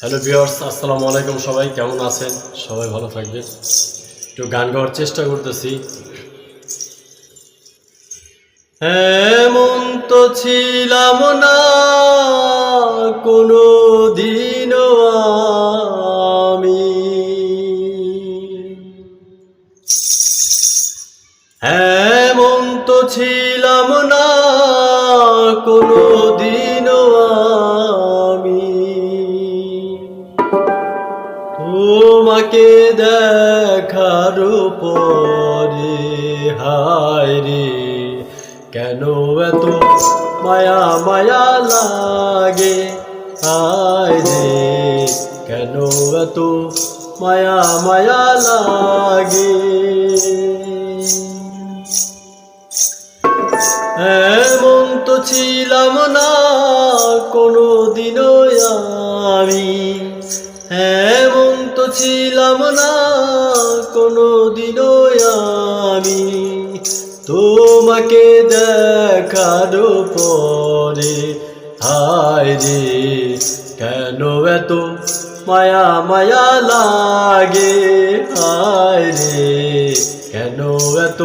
Hello viewers, আসসালামু আলাইকুম। সবাই কেমন আছেন? সবাই ভালো থাকবেন। একটু গান গাওয়ার চেষ্টা করতেছি। এমন তো ছিলাম না কোনো দিনও আমি, এমন তো ছিলাম না কোনো দিনও আমি, তোমাকে দেখার পরে হায় রে কেন এত মায়া মায়া লাগে, হায় রে কেন এত মায়া মায়া লাগে। এমন তো ছিলাম না কোনো দিনও আমি, এমন তো ছিলাম না কোনো দিনও আমি, তোমাকে দেখার পরে হায় রে কেন এত মায়া মায়া লাগে, হায় রে কেন এত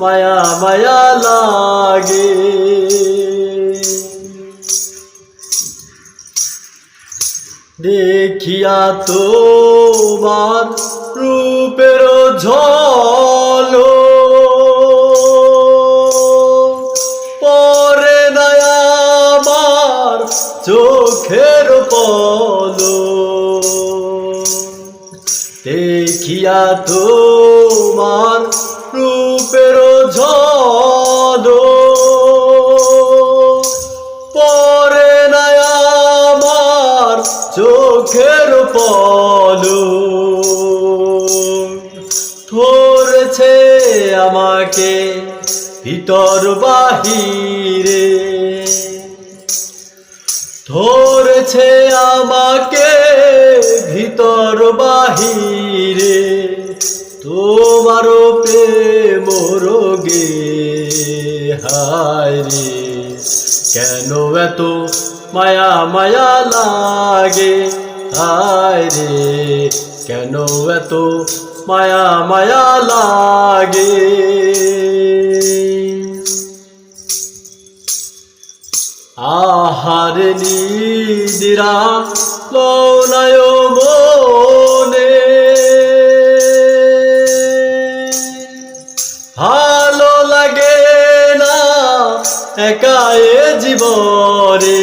মায়া মায়া লাগে। দেখিয়া তোমার রূপের ঝলক পরে না আমার চোখের পলক, দেখিয়া তোমার রূপের ঝলক পরে না আমার চোখের পলক, ধরেছে আমাকে ভিতর বাহিরে, ধরেছে আমাকে ভিতর বাহিরে, তোমার প্রেম রোগে হায় রে কেন এত মায়া মায়া লাগে, হায় রে কেন এত মায়া মায়া লাগে। আহারে নিদিরা লৌনায় মনে, ভালো লাগে না একা এ জীবনে,